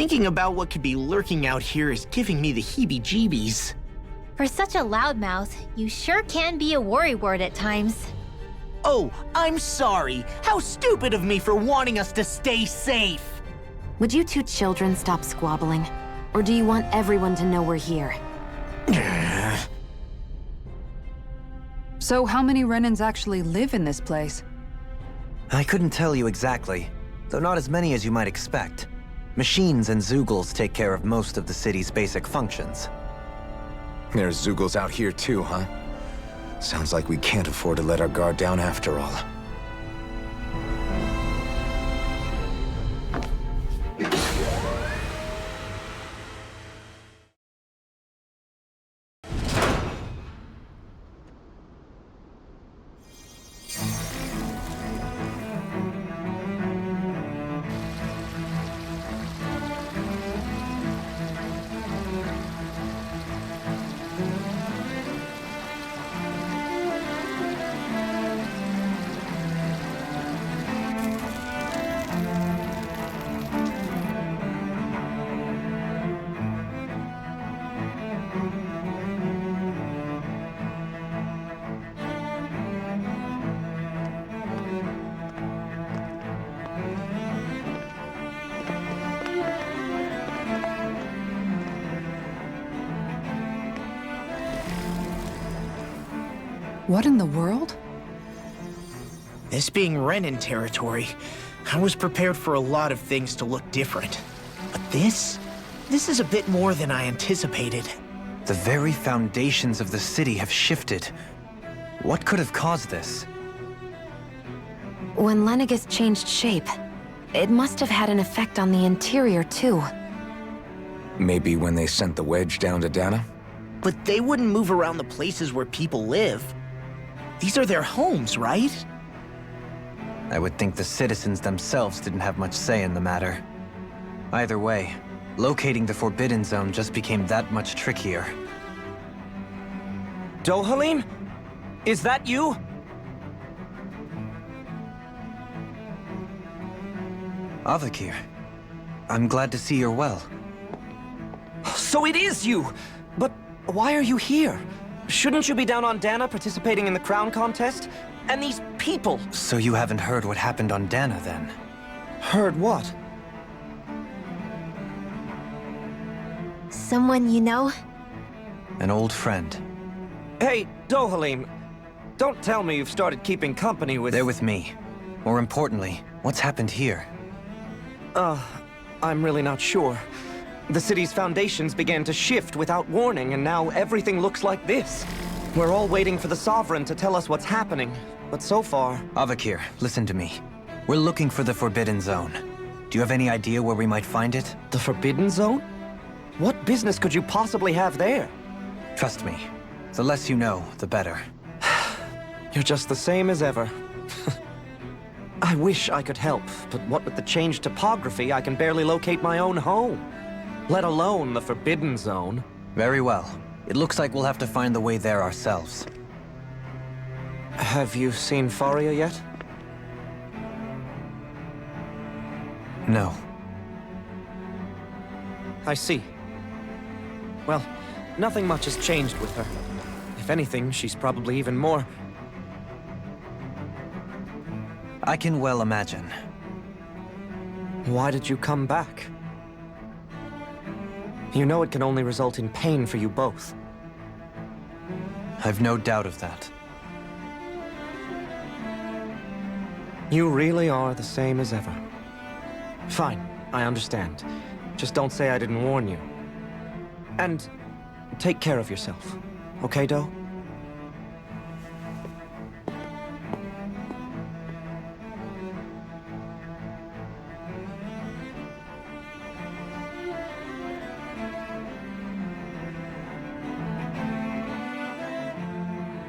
Thinking about what could be lurking out here is giving me the heebie-jeebies. For such a loudmouth, you sure can be a worrywart at times. Oh, I'm sorry. How stupid of me for wanting us to stay safe. Would you two children stop squabbling? Or do you want everyone to know we're here? So how many Renans actually live in this place? I couldn't tell you exactly, though not as many as you might expect. Machines and Zeugles take care of most of the city's basic functions. There's Zeugles out here too, huh? Sounds like we can't afford to let our guard down after all. What in the world? This being Renan territory, I was prepared for a lot of things to look different. But this is a bit more than I anticipated. The very foundations of the city have shifted. What could have caused this? When Lenegis changed shape, it must have had an effect on the interior too. Maybe when they sent the wedge down to Dana? But they wouldn't move around the places where people live. These are their homes, right? I would think the citizens themselves didn't have much say in the matter. Either way, locating the Forbidden Zone just became that much trickier. Dohalim? Is that you? Avakir, I'm glad to see you're well. So it is you! But why are you here? Shouldn't you be down on Dana participating in the crown contest? And these people! So you haven't heard what happened on Dana, then? Heard what? Someone you know? An old friend. Hey, Dohalim, don't tell me you've started keeping company with... They're with me. More importantly, what's happened here? I'm really not sure. The city's foundations began to shift without warning, and now everything looks like this. We're all waiting for the Sovereign to tell us what's happening, but so far... Avakir, listen to me. We're looking for the Forbidden Zone. Do you have any idea where we might find it? The Forbidden Zone? What business could you possibly have there? Trust me. The less you know, the better. You're just the same as ever. I wish I could help, but what with the changed topography, I can barely locate my own home. Let alone the Forbidden Zone. Very well. It looks like we'll have to find the way there ourselves. Have you seen Faria yet? No. I see. Well, nothing much has changed with her. If anything, she's probably even more... I can well imagine. Why did you come back? You know it can only result in pain for you both. I've no doubt of that. You really are the same as ever. Fine, I understand. Just don't say I didn't warn you. And take care of yourself. Okay, Do?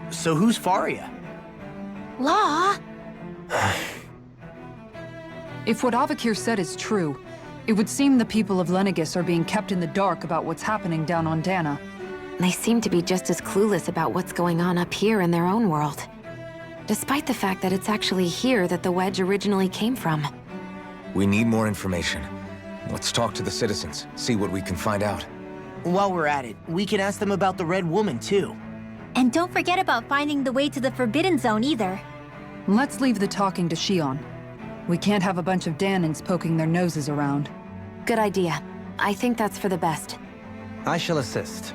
So who's Faria? Law? If what Avakir said is true, it would seem the people of Lenegis are being kept in the dark about what's happening down on Dana. They seem to be just as clueless about what's going on up here in their own world. Despite the fact that it's actually here that the wedge originally came from. We need more information. Let's talk to the citizens, see what we can find out. While we're at it, we can ask them about the Red Woman, too. And don't forget about finding the way to the Forbidden Zone either. Let's leave the talking to Shion. We can't have a bunch of Danins poking their noses around. Good idea. I think that's for the best. I shall assist.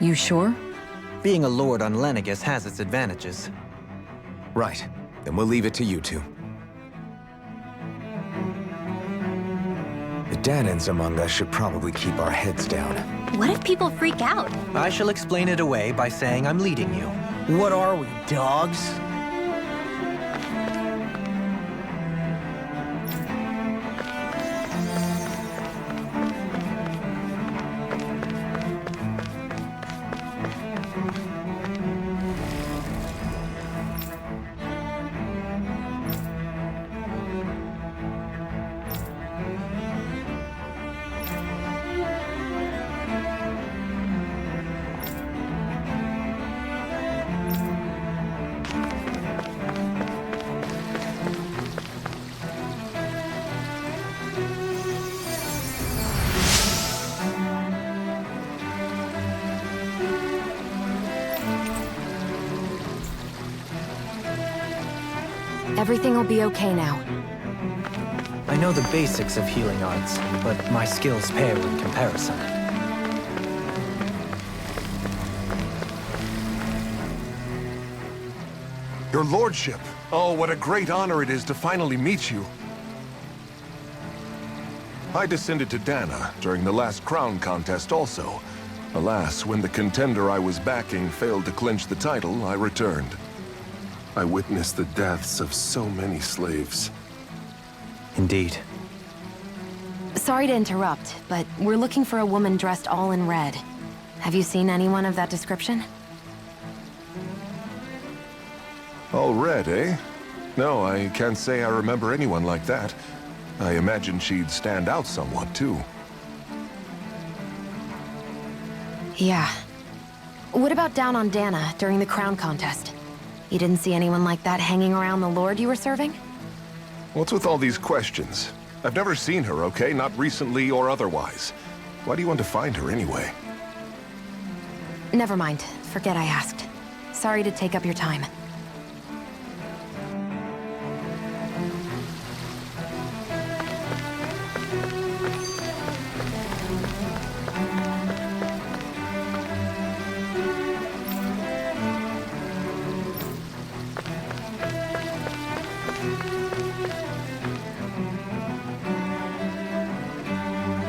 You sure? Being a lord on Lenegis has its advantages. Right. Then we'll leave it to you two. The Danins among us should probably keep our heads down. What if people freak out? I shall explain it away by saying I'm leading you. What are we, dogs? Everything will be okay now. I know the basics of healing arts, but my skills pale in comparison. Your lordship! Oh, what a great honor it is to finally meet you. I descended to Dana during the last crown contest also. Alas, when the contender I was backing failed to clinch the title, I returned. I witnessed the deaths of so many slaves. Indeed. Sorry to interrupt, but we're looking for a woman dressed all in red. Have you seen anyone of that description? All red, eh? No, I can't say I remember anyone like that. I imagine she'd stand out somewhat, too. Yeah. What about down on Dana during the crown contest? You didn't see anyone like that hanging around the lord you were serving? What's with all these questions? I've never seen her, okay? Not recently or otherwise. Why do you want to find her anyway? Never mind. Forget I asked. Sorry to take up your time.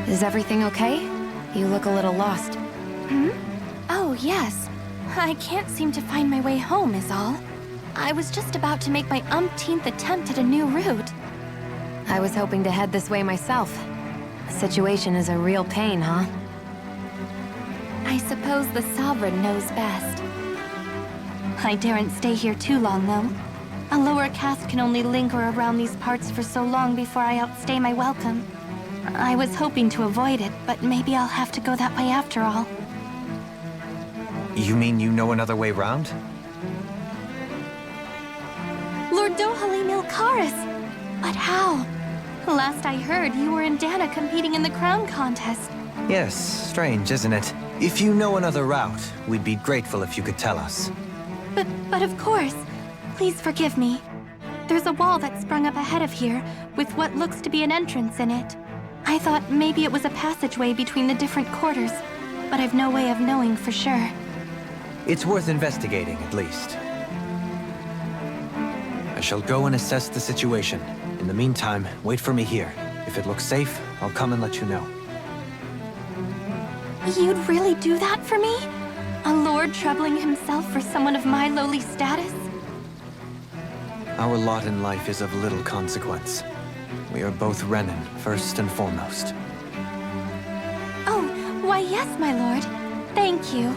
Is everything okay? You look a little lost. Oh, yes. I can't seem to find my way home, is all. I was just about to make my umpteenth attempt at a new route. I was hoping to head this way myself. The situation is a real pain, huh? I suppose the Sovereign knows best. I daren't stay here too long, though. A lower caste can only linger around these parts for so long before I outstay my welcome. I was hoping to avoid it, but maybe I'll have to go that way after all. You mean you know another way round? Lord Dohalim Ilkaris! But how? Last I heard, you were in Dana competing in the crown contest. Yes, strange, isn't it? If you know another route, we'd be grateful if you could tell us. But of course. Please forgive me. There's a wall that sprung up ahead of here, with what looks to be an entrance in it. I thought maybe it was a passageway between the different quarters, but I've no way of knowing for sure. It's worth investigating, at least. I shall go and assess the situation. In the meantime, wait for me here. If it looks safe, I'll come and let you know. You'd really do that for me? A lord troubling himself for someone of my lowly status? Our lot in life is of little consequence. We are both Renin, first and foremost. Oh, why yes, my lord. Thank you.